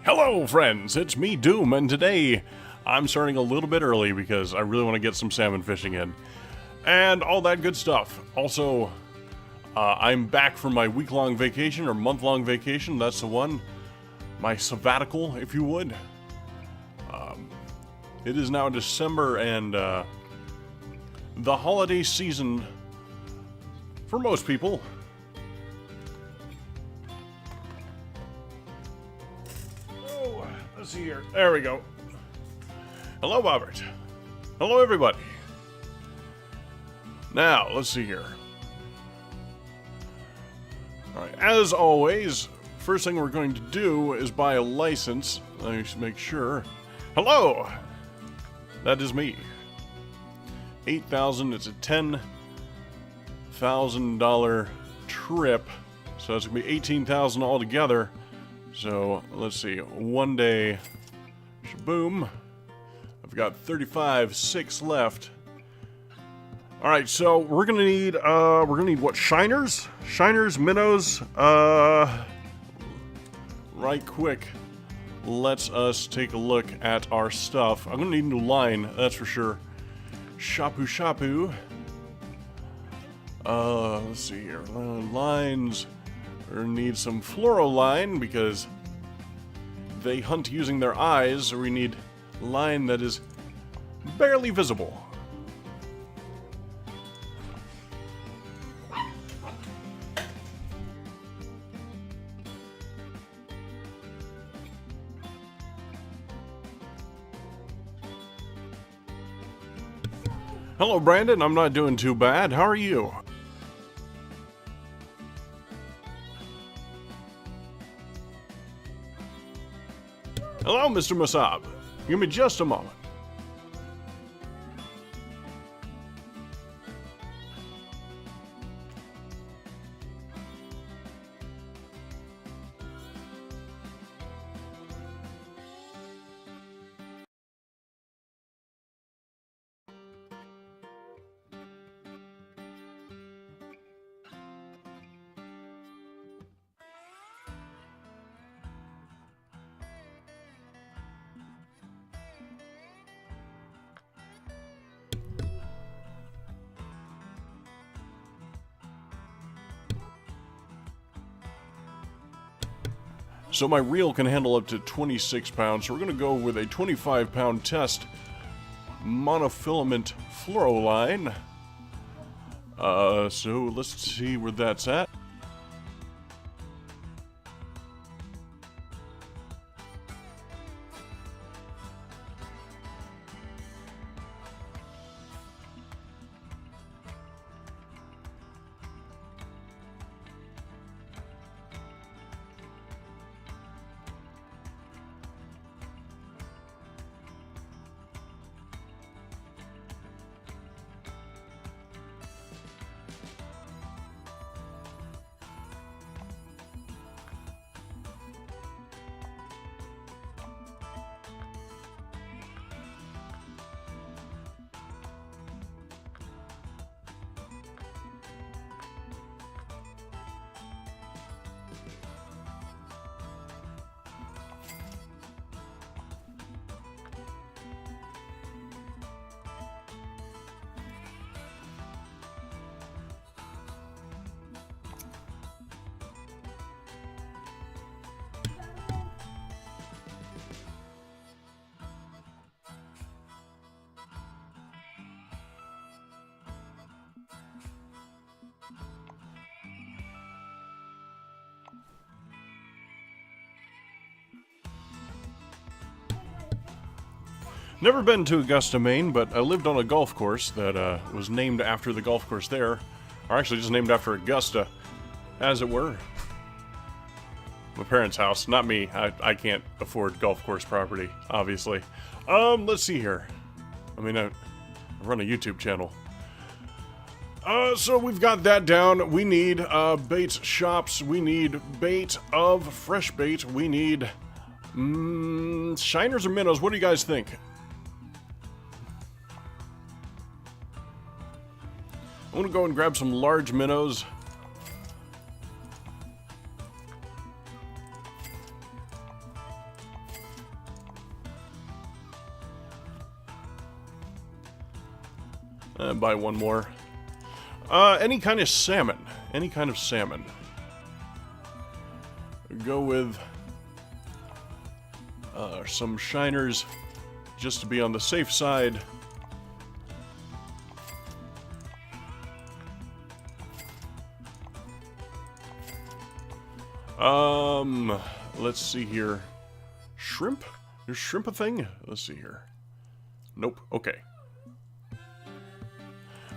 Hello, friends! It's me, Doom, and today I'm starting a little bit early because I really want to get some salmon fishing in. And all that good stuff. Also, I'm back from my week-long vacation, or month-long vacation, that's the one. My sabbatical, if you would. It is now December, and the holiday season, for most people, let's see here. There we go. Hello, Robert. Hello, everybody. Now, let's see here. Alright, as always, first thing we're going to do is buy a license. Let me just make sure. Hello! That is me. 8,000, it's a $10,000 trip. So that's going to be 18,000 altogether. So, let's see, one day, shaboom. I've got 35.6 left. Alright, so we're gonna need what, shiners? Shiners, minnows, right quick, let's us take a look at our stuff. I'm gonna need a new line, that's for sure. Shapu. Let's see here, lines. We're gonna need some fluoroline because they hunt using their eyes, so we need line that is barely visible. Hello, Brandon. I'm not doing too bad. How are you? Hello, Mr. Masab. Give me just a moment. So my reel can handle up to 26 pounds, so we're going to go with a 25-pound test monofilament fluoroline. So let's see where that's at. Never been to Augusta, Maine, but I lived on a golf course that was named after the golf course there. Or actually just named after Augusta, as it were. My parents' house, not me. I can't afford golf course property, obviously. Let's see here. I mean, I run a YouTube channel. So we've got that down. We need bait shops. We need bait of fresh bait. We need shiners or minnows. What do you guys think? I'm gonna go and grab some large minnows. Buy one more. Any kind of salmon. Any kind of salmon. Go with some shiners just to be on the safe side. Let's see here. Shrimp? Is shrimp a thing? Let's see here. Nope. Okay.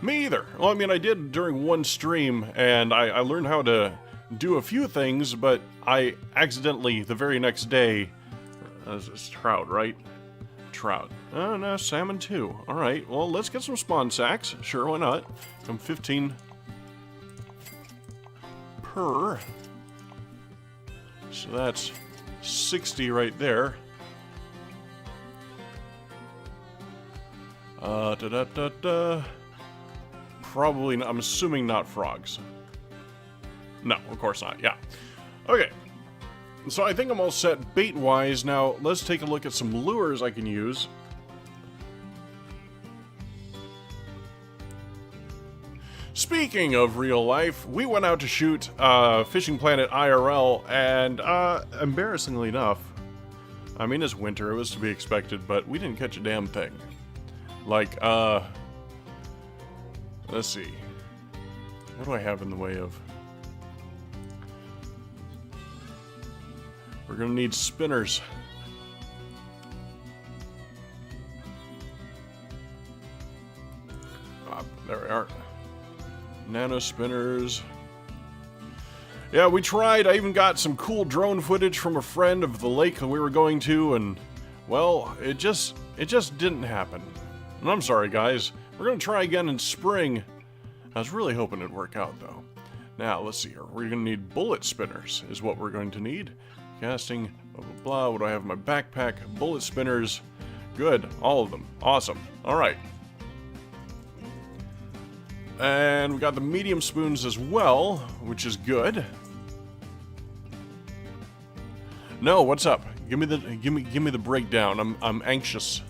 Me either. Well, I mean, I did during one stream, and I learned how to do a few things, but I accidentally, the very next day... it's trout, right? Trout. Oh, no, salmon too. Alright, well, let's get some spawn sacks. Sure, why not? Come 15 per. So that's 60 right there. Probably not, I'm assuming not frogs. No, of course not, yeah. Okay. So I think I'm all set bait-wise. Now, let's take a look at some lures I can use. Speaking of real life, we went out to shoot Fishing Planet IRL, and embarrassingly enough, I mean, it's winter, it was to be expected, but we didn't catch a damn thing. Like, let's see. What do I have in the way of... We're gonna need spinners. There we are. Nano spinners. Yeah, we tried. I even got some cool drone footage from a friend of the lake that we were going to, and, well, it just didn't happen. And I'm sorry, guys. We're gonna try again in spring. I was really hoping it'd work out, though. Now, let's see here. We're gonna need bullet spinners, is what we're going to need. Casting, blah, blah, blah. What do I have in my backpack? Bullet spinners. Good. All of them. Awesome. Alright. And we got the medium spoons as well, which is good. No, what's up? Give me the breakdown. I'm anxious.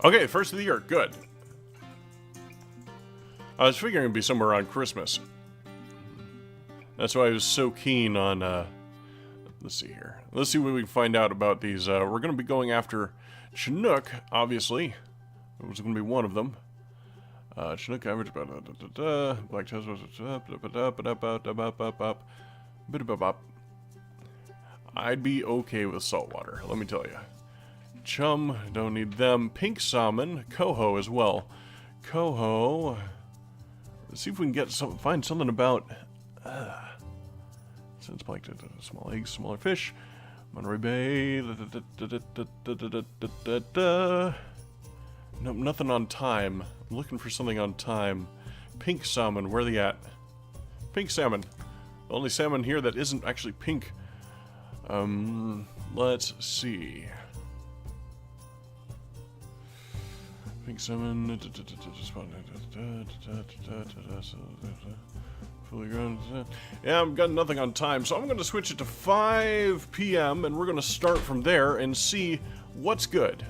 Okay, first of the year. Good. I was figuring it'd be somewhere around Christmas. That's why I was so keen on, let's see here. Let's see what we can find out about these. We're going to be going after Chinook, obviously. It was going to be one of them. Chinook average, black toast, I'd be okay with saltwater, let me tell you. Chum, don't need them. Pink salmon, coho as well. Coho. Let's see if we can get find something about. Since plankton, small eggs, smaller fish. Monterey Bay. Nope, nothing on time. I'm looking for something on time. Pink salmon, where are they at? Pink salmon. The only salmon here that isn't actually pink. Let's see. Pink salmon. Fully grown. Yeah, I've got nothing on time, so I'm going to switch it to 5 p.m. and we're going to start from there and see what's good.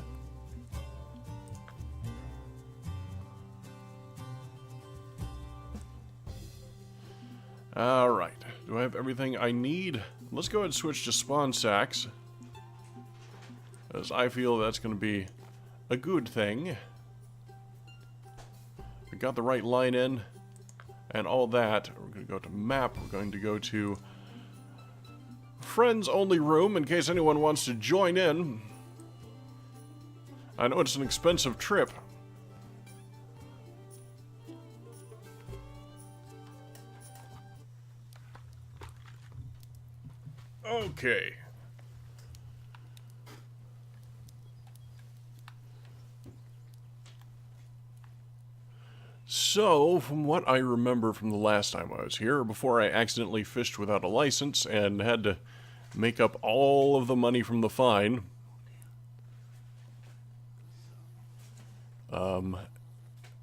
Alright, do I have everything I need? Let's go ahead and switch to spawn sacks, as I feel that's going to be a good thing. We got the right line in and all that. We're going to go to map. We're going to go to friends only room in case anyone wants to join in. I know it's an expensive trip. Okay. So, from what I remember from the last time I was here, before I accidentally fished without a license and had to make up all of the money from the fine,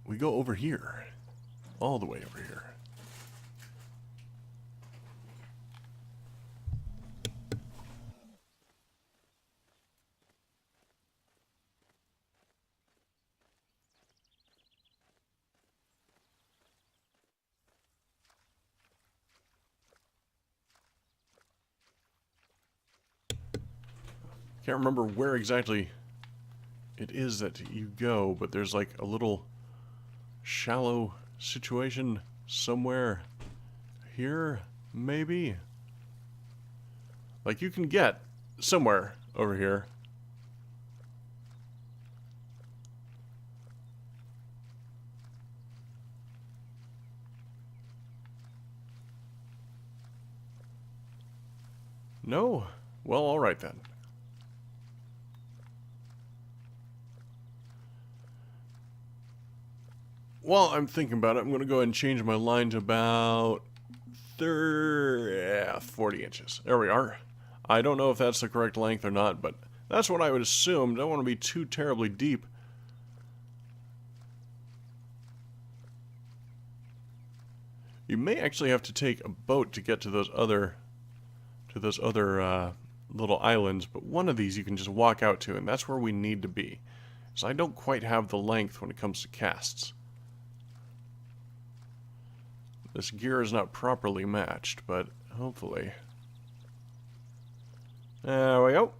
we go over here. All the way over here. Can't remember where exactly it is that you go, but there's like a little shallow situation somewhere here, maybe? Like you can get somewhere over here. No? Well, alright then. While I'm thinking about it, I'm going to go ahead and change my line to about 40 inches. There we are. I don't know if that's the correct length or not, but that's what I would assume. Don't want to be too terribly deep. You may actually have to take a boat to get to those other little islands, but one of these you can just walk out to, and that's where we need to be. So I don't quite have the length when it comes to casts. This gear is not properly matched, but hopefully. There we go.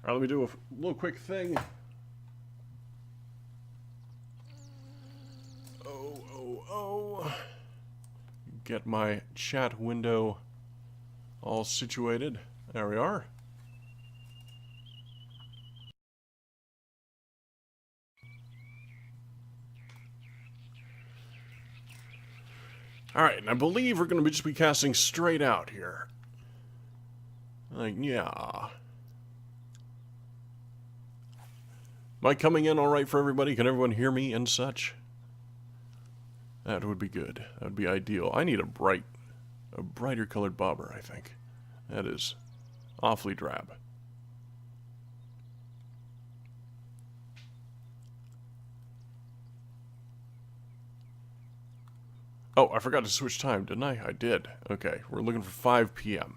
Alright, let me do a little quick thing. Oh. Get my chat window all situated. There we are. Alright, and I believe we're going to just be casting straight out here. Like, yeah. Am I coming in alright for everybody? Can everyone hear me and such? That would be good. That would be ideal. I need a brighter colored bobber, I think. That is awfully drab. Oh, I forgot to switch time, didn't I? I did. Okay, we're looking for 5 p.m.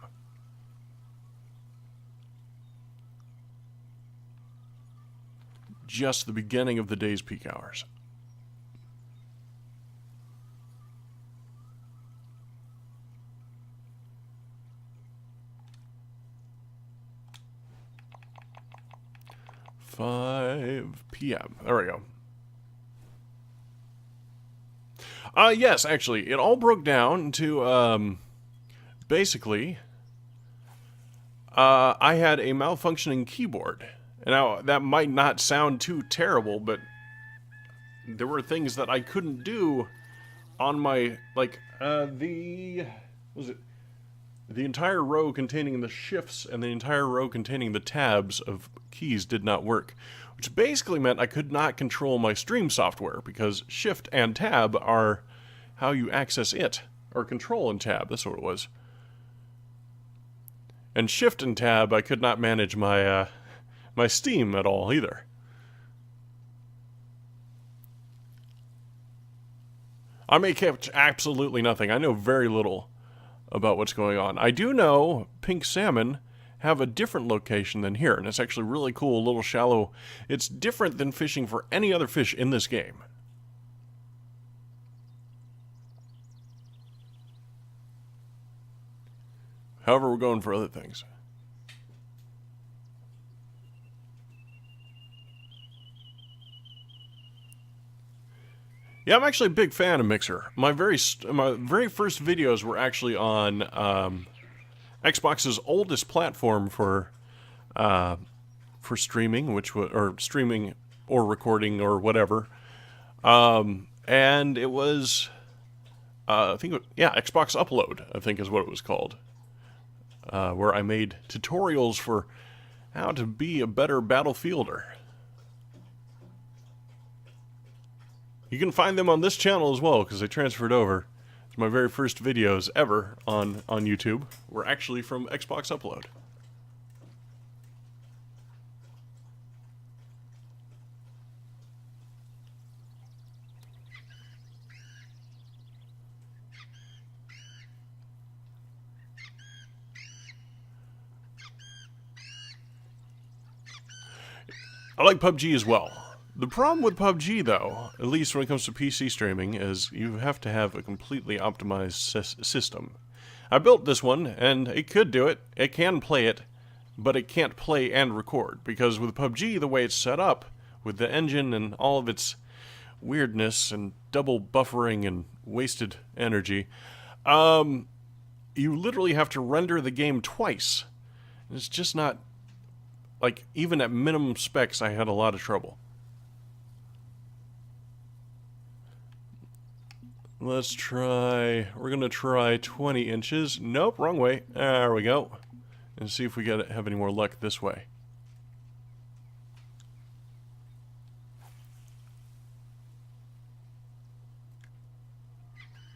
Just the beginning of the day's peak hours. p.m. There we go. Yes, actually, it all broke down to, basically, I had a malfunctioning keyboard. Now, that might not sound too terrible, but there were things that I couldn't do on my, like, the entire row containing the shifts and the entire row containing the tabs of keys did not work. Which basically meant I could not control my stream software, because shift and tab are how you access it. Or control and tab, that's what it was. And shift and tab, I could not manage my, my Steam at all, either. I may catch absolutely nothing. I know very little about what's going on. I do know pink salmon have a different location than here, and it's actually really cool, a little shallow. It's different than fishing for any other fish in this game. However, we're going for other things. Yeah, I'm actually a big fan of Mixer. My very first videos were actually on Xbox's oldest platform for streaming, or streaming or recording or whatever. And it was, Xbox Upload, I think is what it was called, where I made tutorials for how to be a better battlefielder. You can find them on this channel as well, because they transferred over. My very first videos ever on YouTube were actually from Xbox Upload. I like PUBG as well. The problem with PUBG, though, at least when it comes to PC streaming, is you have to have a completely optimized system. I built this one, and it could do it. It can play it, but it can't play and record, because with PUBG, the way it's set up, with the engine and all of its weirdness and double buffering and wasted energy, you literally have to render the game twice. It's just not... Like, even at minimum specs, I had a lot of trouble. Let's try... We're going to try 20 inches. Nope, wrong way. There we go. And see if we have any more luck this way.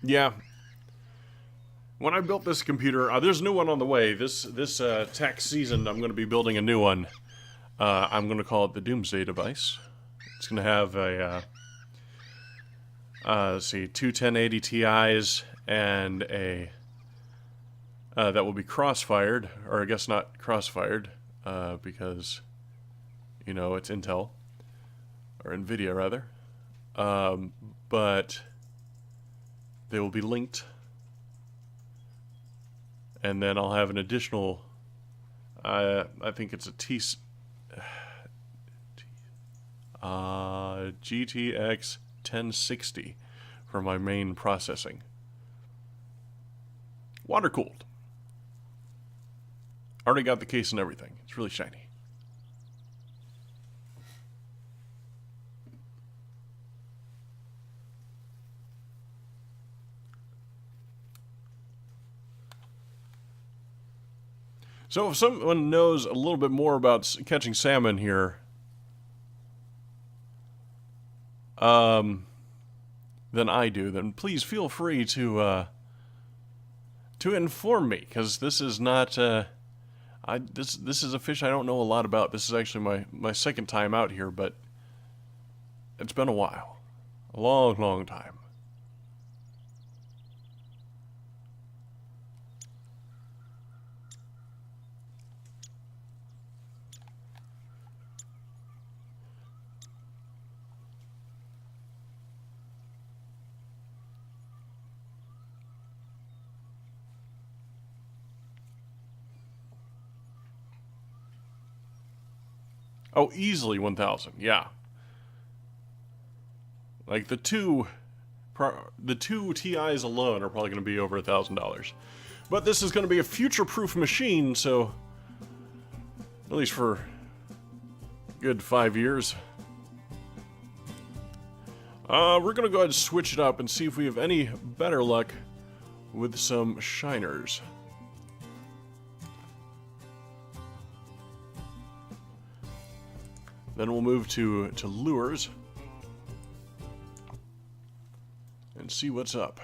Yeah. When I built this computer, there's a new one on the way. This tax season, I'm going to be building a new one. I'm going to call it the Doomsday device. It's going to have a, let's see, two 1080 Ti's and a, that will be cross-fired, or I guess not cross-fired, because, you know, it's Intel, or NVIDIA rather. But they will be linked. And then I'll have an additional, I think it's a GTX 1060 for my main processing. Water cooled. Already got the case and everything. It's really shiny. So if someone knows a little bit more about catching salmon here, than I do, then please feel free to inform me, because this is not this is a fish I don't know a lot about. This is actually my second time out here, but it's been a while, a long time. Oh, easily 1,000, yeah. Like the two TIs alone are probably going to be over $1,000. But this is going to be a future-proof machine, so at least for a good 5 years. We're going to go ahead and switch it up and see if we have any better luck with some shiners. Then we'll move to lures and see what's up.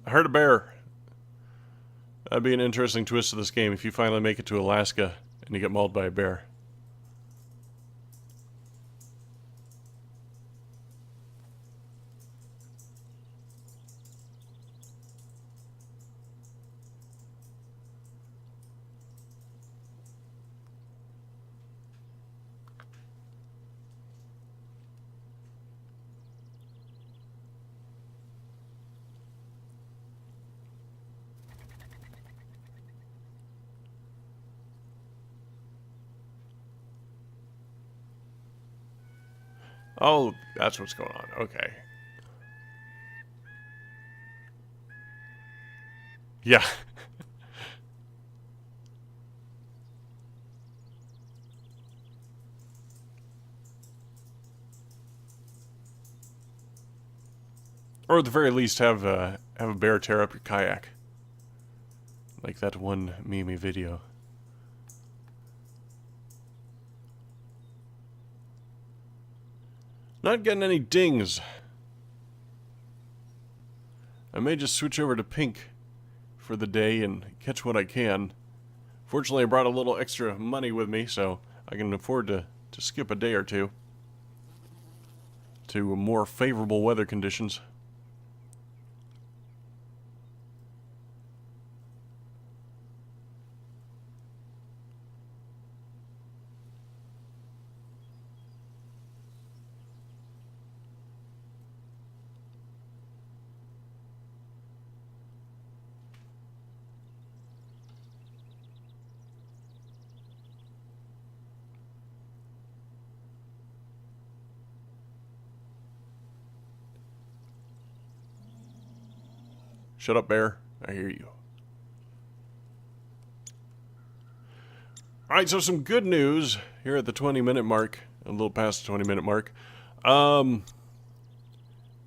I heard a bear. That'd be an interesting twist to this game if you finally make it to Alaska and you get mauled by a bear. Oh, that's what's going on. Okay. Yeah. Or at the very least, have a bear tear up your kayak, like that one Mimi video. Not getting any dings. I may just switch over to pink for the day and catch what I can. Fortunately, I brought a little extra money with me, so I can afford to skip a day or two to more favorable weather conditions. Shut up, bear. I hear you. Alright, so some good news here at the 20-minute mark, a little past the 20-minute mark,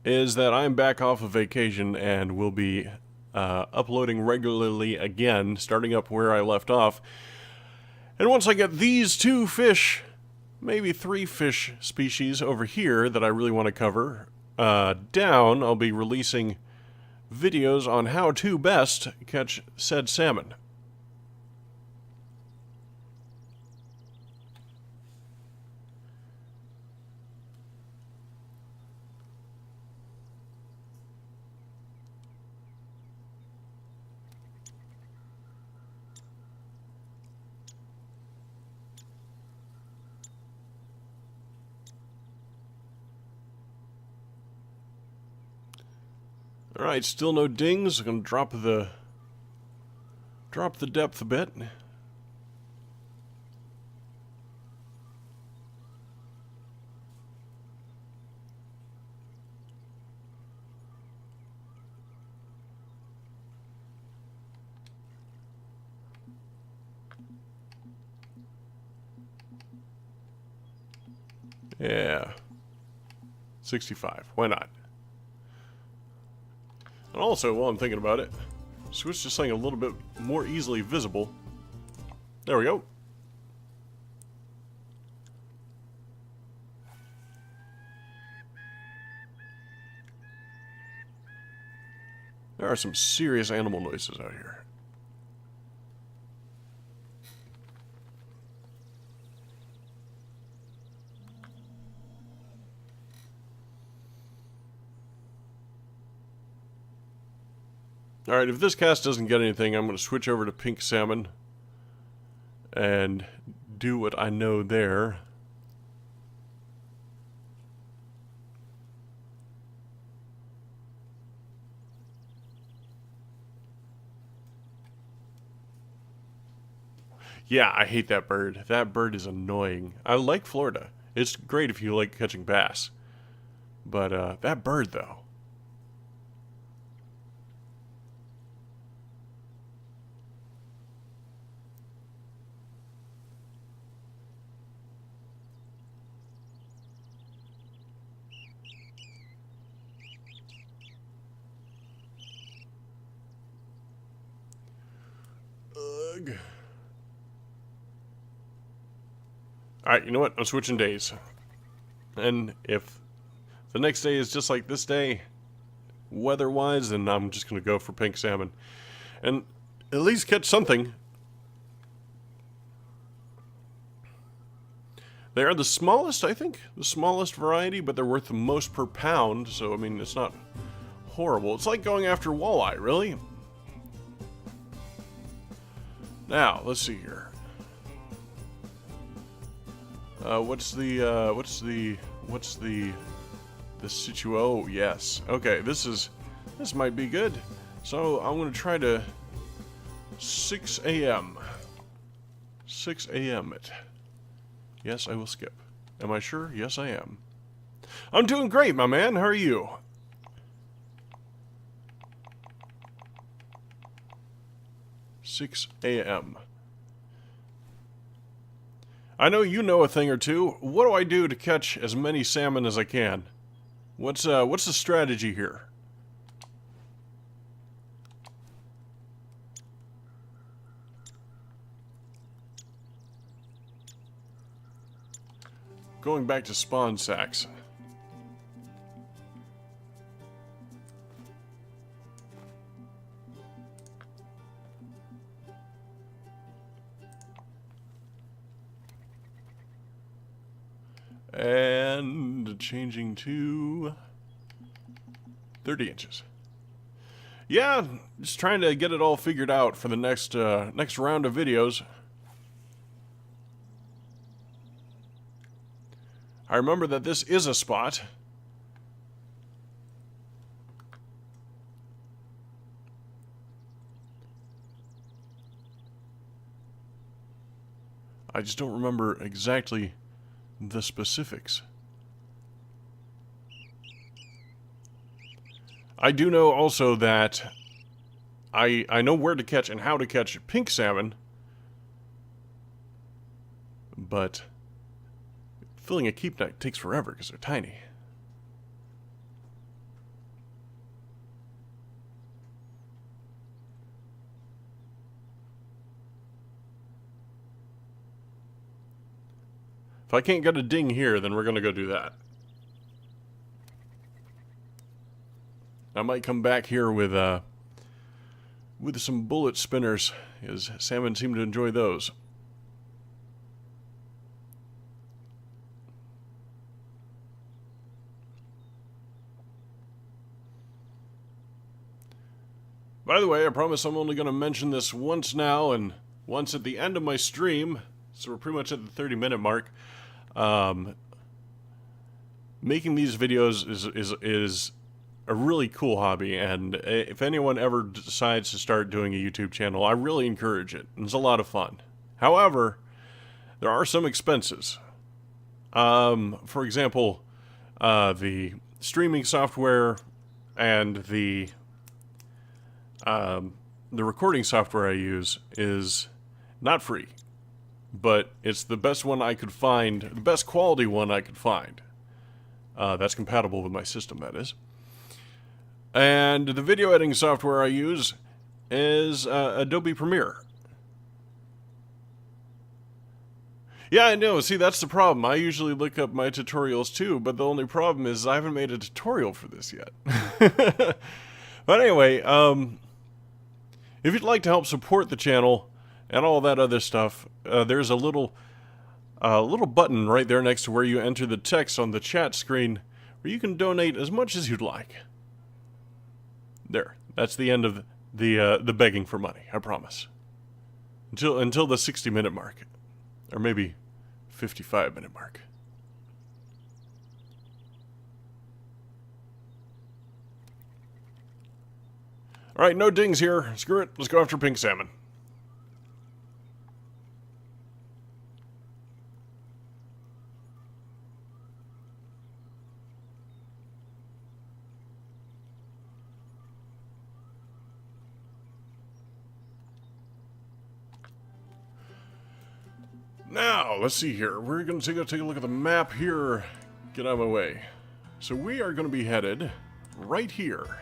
is that I'm back off of vacation and will be uploading regularly again, starting up where I left off. And once I get these 2 fish, maybe 3 fish species over here that I really want to cover down, I'll be releasing videos on how to best catch said salmon. Alright, still no dings. I'm gonna drop the depth a bit. Yeah. 65. Why not? And also, while I'm thinking about it, switch to something a little bit more easily visible. There we go. There are some serious animal noises out here. Alright, if this cast doesn't get anything, I'm going to switch over to pink salmon and do what I know there. Yeah, I hate that bird. That bird is annoying. I like Florida. It's great if you like catching bass. But that bird, though. Ugh. Alright, you know what? I'm switching days. And if the next day is just like this day, weather-wise, then I'm just going to go for pink salmon. And at least catch something. They are the smallest, I think. The smallest variety, but they're worth the most per pound. So, I mean, it's not horrible. It's like going after walleye, really. Now, let's see here. What's the situ? Oh, yes. Okay, this might be good. So I'm gonna try to 6 a.m. 6 a.m. it. Yes, I will skip. Am I sure? Yes, I am. I'm doing great, my man. How are you? $6 a.m. I know you know a thing or two. What do I do to catch as many salmon as I can? What's the strategy here? Going back to spawn sacks. And changing to 30 inches. Yeah, just trying to get it all figured out for the next round of videos. I remember that this is a spot. I just don't remember exactly the specifics. I do know also that I know where to catch and how to catch pink salmon, but filling a keep net takes forever because they're tiny. If I can't get a ding here, then we're going to go do that. I might come back here with some bullet spinners, as salmon seem to enjoy those. By the way, I promise I'm only going to mention this once now and once at the end of my stream, so we're pretty much at the 30-minute mark. Making these videos is a really cool hobby, and if anyone ever decides to start doing a YouTube channel, I really encourage it. It's a lot of fun. However, there are some expenses. For example, the streaming software and the recording software I use is not free, but it's the best one I could find, the best quality one I could find. That's compatible with my system, that is. And the video editing software I use is Adobe Premiere. Yeah, I know. See, that's the problem. I usually look up my tutorials too, but the only problem is I haven't made a tutorial for this yet. But anyway, if you'd like to help support the channel and all that other stuff, there's a little button right there next to where you enter the text on the chat screen where you can donate as much as you'd like. There, that's the end of the begging for money, I promise. Until the 60-minute mark, or maybe 55-minute mark. All right, no dings here. Screw it. Let's go after pink salmon. Now, let's see here. We're going to take a look at the map here. Get out of my way. So we are going to be headed right here.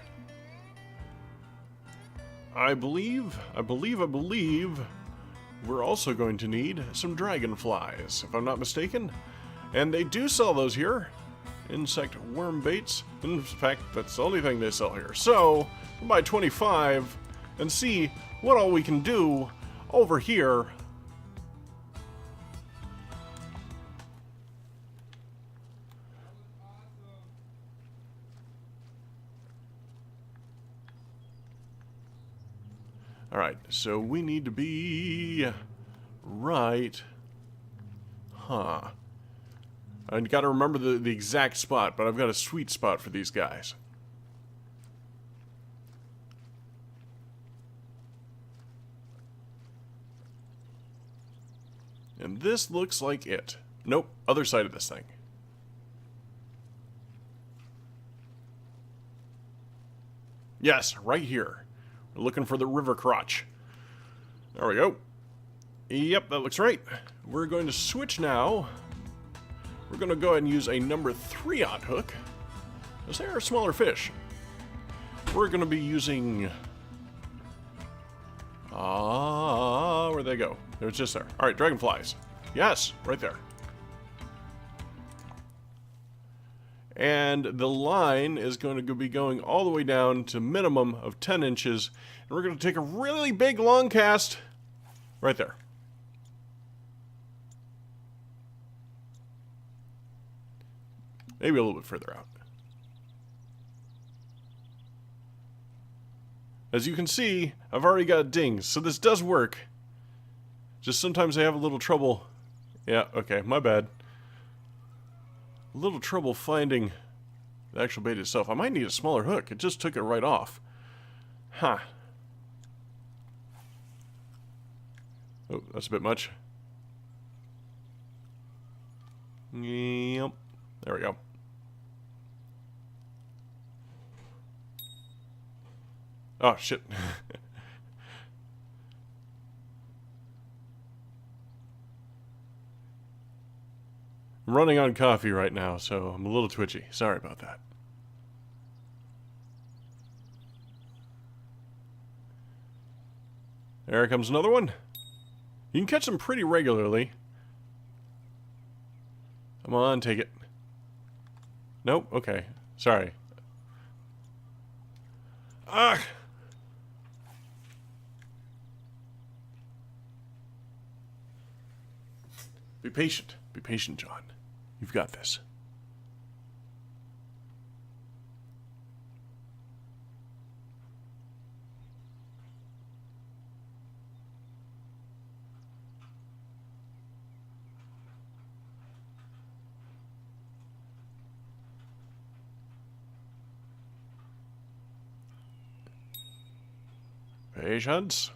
I believe we're also going to need some dragonflies, if I'm not mistaken. And they do sell those here. Insect worm baits. In fact, that's the only thing they sell here. So, we'll buy 25 and see what all we can do over here. Alright, so we need to be right. Huh. I've got to remember the exact spot, but I've got a sweet spot for these guys. And this looks like it. Nope, other side of this thing. Yes, right here. We're looking for the river crotch. There we go. Yep, that looks right. We're going to switch now. We're going to go ahead and use a number 3/0 hook, because they are smaller fish. We're going to be using... where'd they go? It was just there. Alright, dragonflies. Yes, right there. And the line is going to be going all the way down to minimum of 10 inches. And we're going to take a really big long cast right there. Maybe a little bit further out. As you can see, I've already got dings, so this does work. Just sometimes I have a little trouble. Yeah, okay, my bad. A little trouble finding the actual bait itself. I might need a smaller hook. It just took it right off. Huh. Oh, that's a bit much. Yep. There we go. Oh, shit. I'm running on coffee right now, so I'm a little twitchy. Sorry about that. There comes another one. You can catch them pretty regularly. Come on, take it. Nope, okay. Sorry. Ah! Be patient. Be patient, John. You've got this. Patience.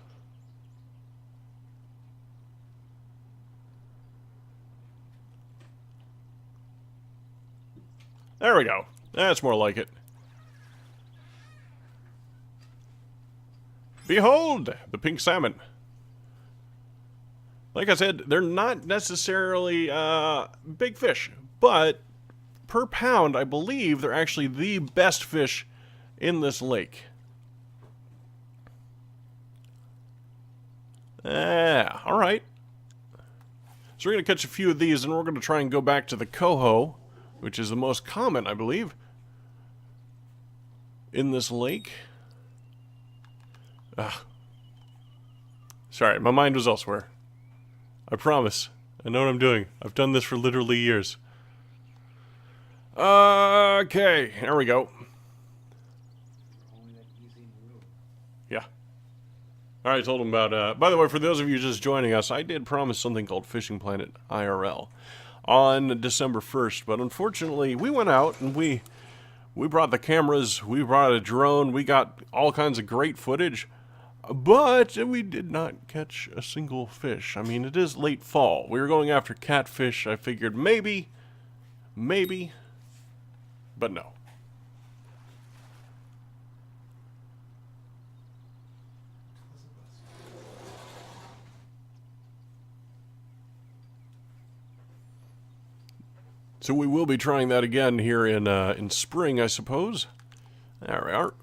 There we go. That's more like it. Behold, the pink salmon. Like I said, they're not necessarily big fish, but per pound, I believe they're actually the best fish in this lake. Yeah, alright. So we're going to catch a few of these, and we're going to try and go back to the coho, which is the most common, I believe, in this lake. Sorry, my mind was elsewhere. I promise. I know what I'm doing. I've done this for literally years. Okay, there we go. Yeah. Alright, I told him about, by the way, for those of you just joining us, I did promise something called Fishing Planet IRL on December 1st, but unfortunately, we went out and we brought the cameras, we brought a drone, we got all kinds of great footage, but we did not catch a single fish. I mean, it is late fall. We were going after catfish. I figured maybe, but no. So we will be trying that again here in spring, I suppose. There we are.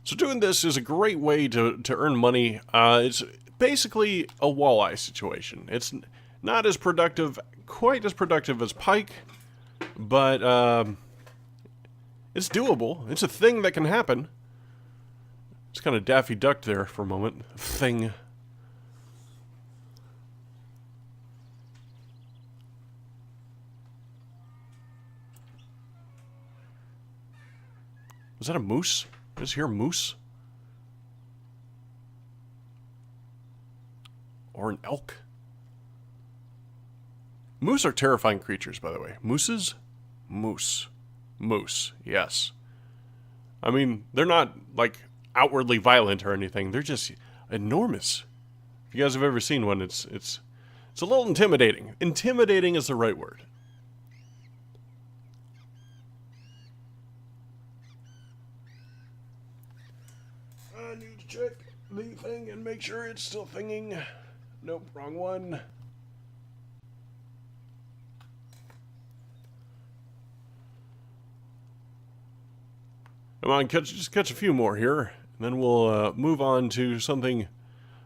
So doing this is a great way to earn money. It's basically a walleye situation. It's not as productive, quite as productive as pike, but it's doable. It's a thing that can happen. It's kind of Daffy Duck there for a moment. Thing. Was that a moose? I just hear moose? Or an elk? Moose are terrifying creatures, by the way. Mooses? Moose. Moose, yes. I mean, they're not, like, outwardly violent or anything. They're just enormous. If you guys have ever seen one, it's a little intimidating. Intimidating is the right word. I need to check the thing and make sure it's still thinging. Nope, wrong one. Come on, just catch a few more here, and then we'll move on to something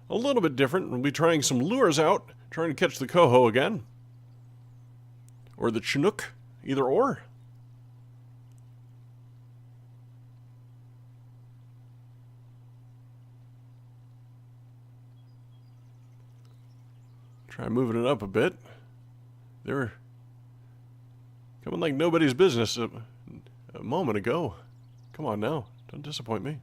a little bit different. We'll be trying some lures out, trying to catch the coho again. Or the chinook, either or. Try moving it up a bit. They're coming like nobody's business a moment ago. Come on now, don't disappoint me.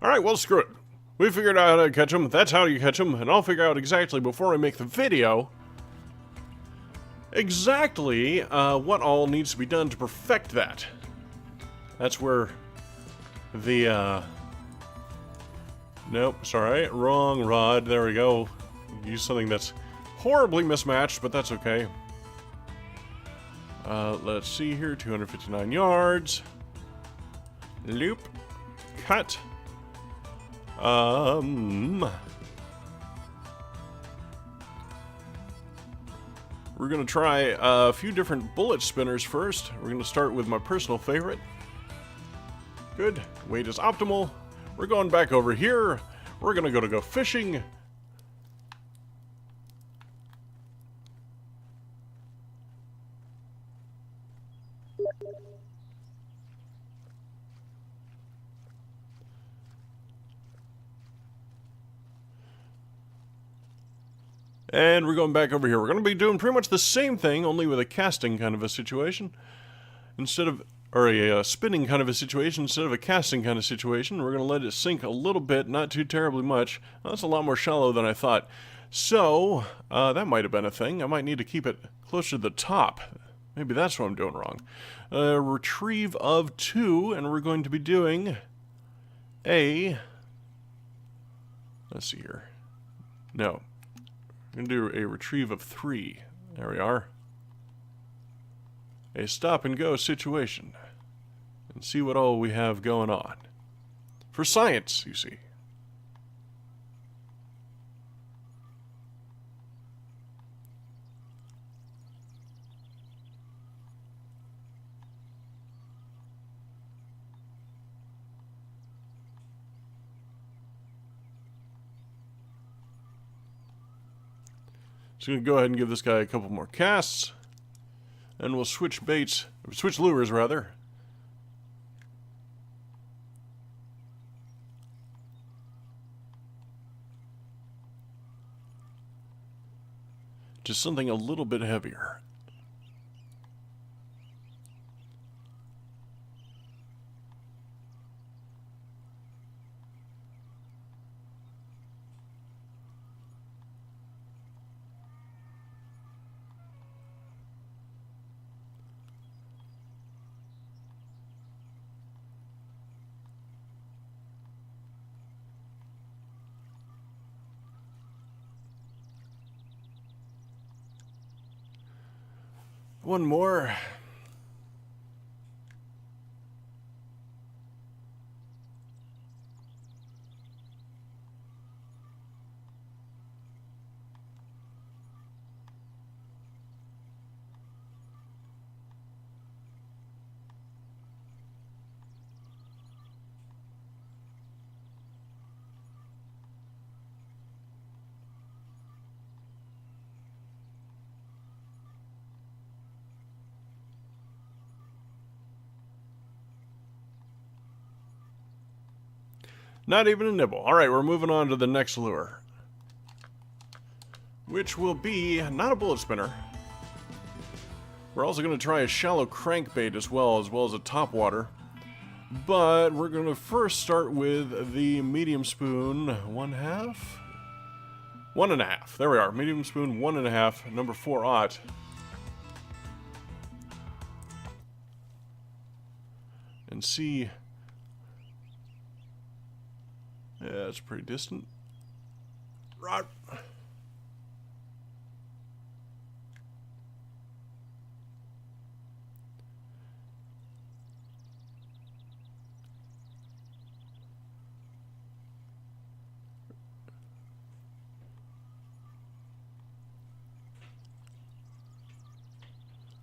Alright, well, screw it. We figured out how to catch them. That's how you catch them. And I'll figure out exactly, before I make the video, exactly what all needs to be done to perfect that. That's where the, nope, sorry, wrong rod. There we go. Use something that's horribly mismatched, but that's okay. Let's see here, 259 yards. Loop. Cut. We're gonna try a few different bullet spinners first. We're gonna start with my personal favorite. Good, weight is optimal. We're going back over here. We're gonna go fishing. And we're going back over here. We're going to be doing pretty much the same thing, only with a casting kind of a situation. Instead of, or a spinning kind of a situation, instead of a casting kind of situation. We're going to let it sink a little bit, not too terribly much. Well, that's a lot more shallow than I thought. So, that might have been a thing. I might need to keep it closer to the top. Maybe that's what I'm doing wrong. Retrieve of 2, and we're going to be doing a, let's see here. No. I'm going to do a retrieve of 3. There we are. A stop and go situation. And see what all we have going on. For science, you see. So I'm going to go ahead and give this guy a couple more casts. And we'll switch baits, switch lures rather. Just something a little bit heavier. One more. Not even a nibble. Alright, we're moving on to the next lure. Which will be not a bullet spinner. We're also going to try a shallow crankbait as well as a topwater. But we're going to first start with the medium spoon 1/2. 1.5. There we are. Medium spoon 1.5. Number 4/0. And see. Yeah, it's pretty distant. Right.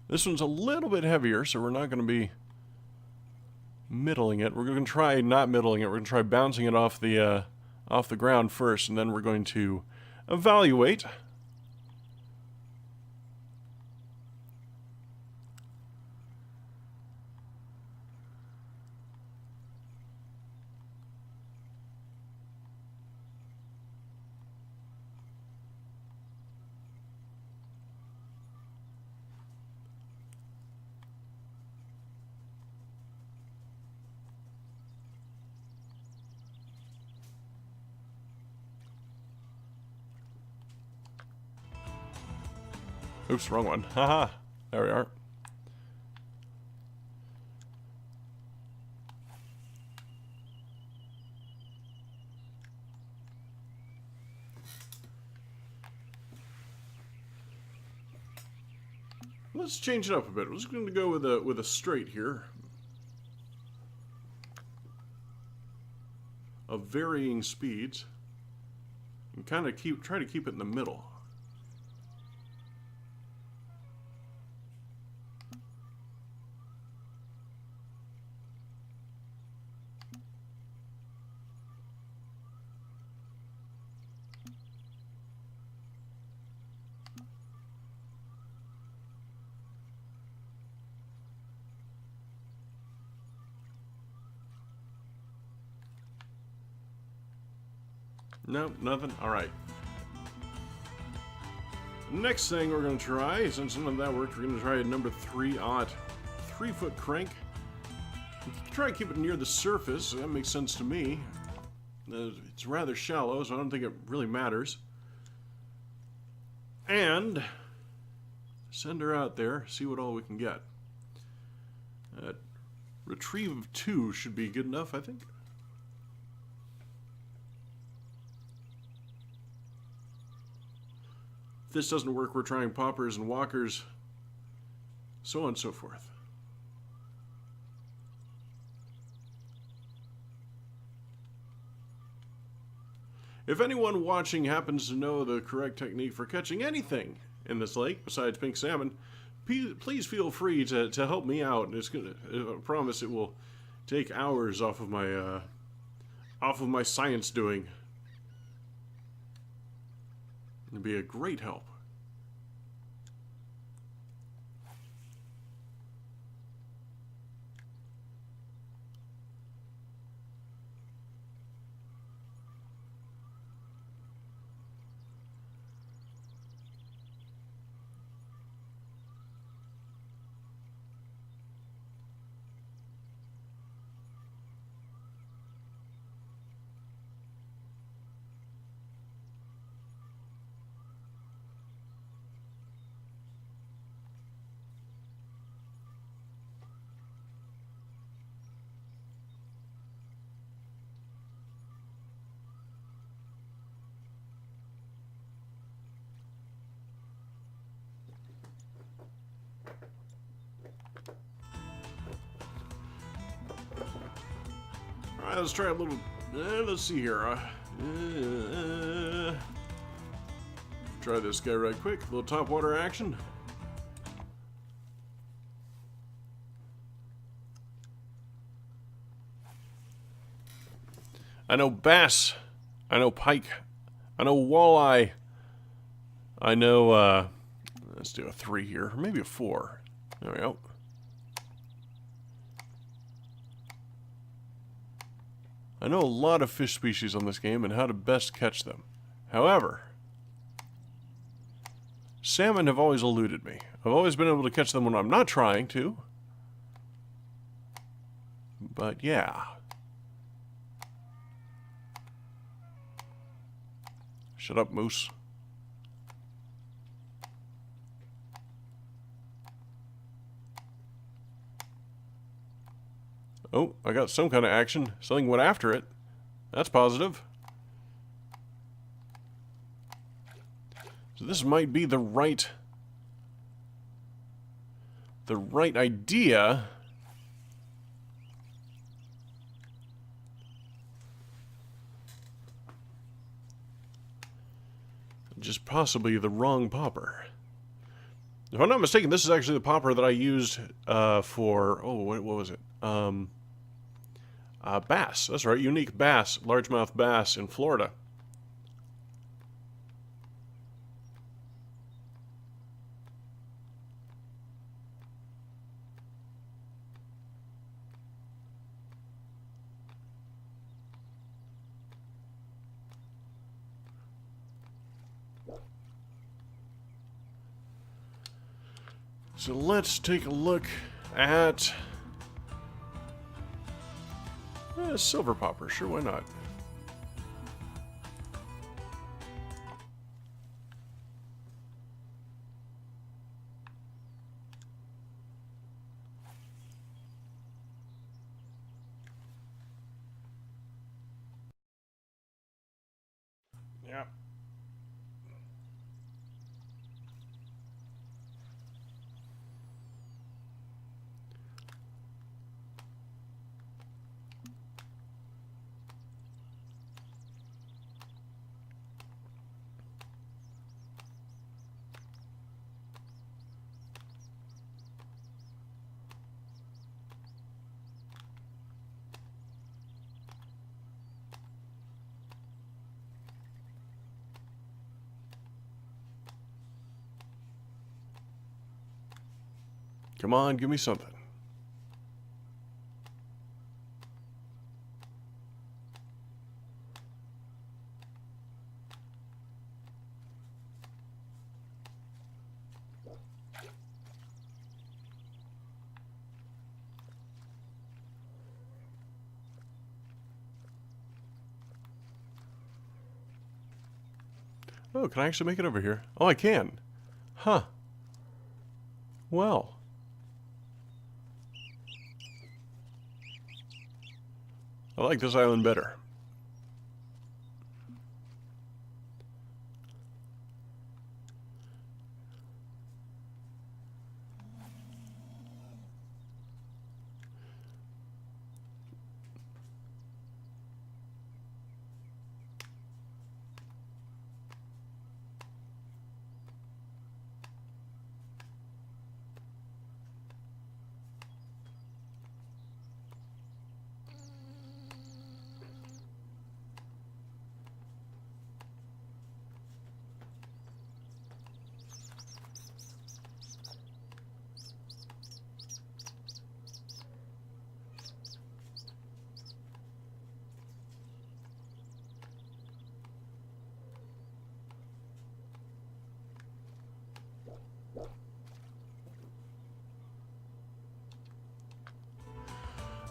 This one's a little bit heavier, so we're not going to be middling it. We're going to try not middling it. We're going to try bouncing it off the ground first, and then we're going to evaluate. Oops, wrong one. Haha. There we are. Let's change it up a bit. We're just going to go with a straight here. Of varying speeds. And kind of try to keep it in the middle. Nope, nothing. Alright. Next thing we're going to try, since none of that worked, we're going to try a number 3/0 3-foot crank. Try to keep it near the surface. That makes sense to me. It's rather shallow, so I don't think it really matters. And send her out there, see what all we can get. Retrieve of 2 should be good enough, I think. If this doesn't work, we're trying poppers and walkers, so on and so forth. If anyone watching happens to know the correct technique for catching anything in this lake besides pink salmon, please feel free to help me out. I promise it will take hours off of my science doing. It'd be a great help. Alright, let's try a little... let's see here. Try this guy right quick. A little top water action. I know bass. I know pike. I know walleye. I know, let's do a 3 here. Maybe a 4. There we go. I know a lot of fish species on this game and how to best catch them. However, salmon have always eluded me. I've always been able to catch them when I'm not trying to. But yeah. Shut up, moose. Oh, I got some kind of action. Something went after it. That's positive. So this might be the right idea. Just possibly the wrong popper. If I'm not mistaken, this is actually the popper that I used for, oh, what was it? Bass. That's right, unique bass, largemouth bass in Florida. So let's take a look at silver popper. Sure, why not? Yeah. Come on, give me something. Oh, can I actually make it over here? Oh, I can. Huh. Well. I like this island better.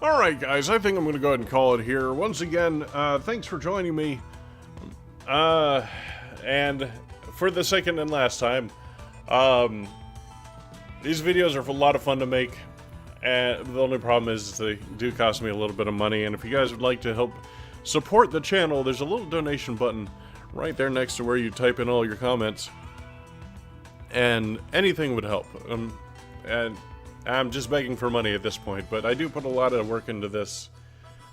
Alright guys, I think I'm going to go ahead and call it here. Once again, thanks for joining me. And for the second and last time, these videos are a lot of fun to make. And the only problem is they do cost me a little bit of money. And if you guys would like to help support the channel, there's a little donation button right there next to where you type in all your comments. And anything would help. And I'm just begging for money at this point, but I do put a lot of work into this,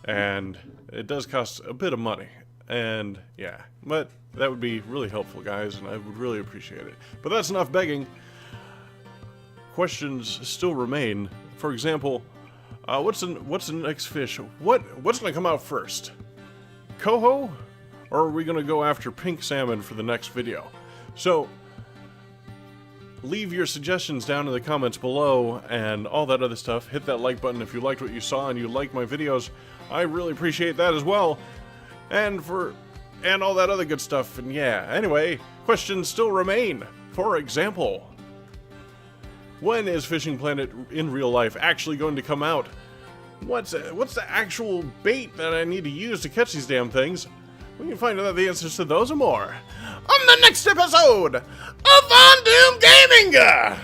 and it does cost a bit of money, and yeah, but that would be really helpful, guys, and I would really appreciate it. But that's enough begging. Questions still remain. For example, what's the next fish? What's gonna come out first? Coho, or are we gonna go after pink salmon for the next video? So leave your suggestions down in the comments below and all that other stuff. Hit that like button if you liked what you saw and you like my videos. I really appreciate that as well. And all that other good stuff. And yeah, anyway, questions still remain. For example, when is Fishing Planet in real life actually going to come out? What's the actual bait that I need to use to catch these damn things? We can find out the answers to those and more on the next episode of On Doom Gaming!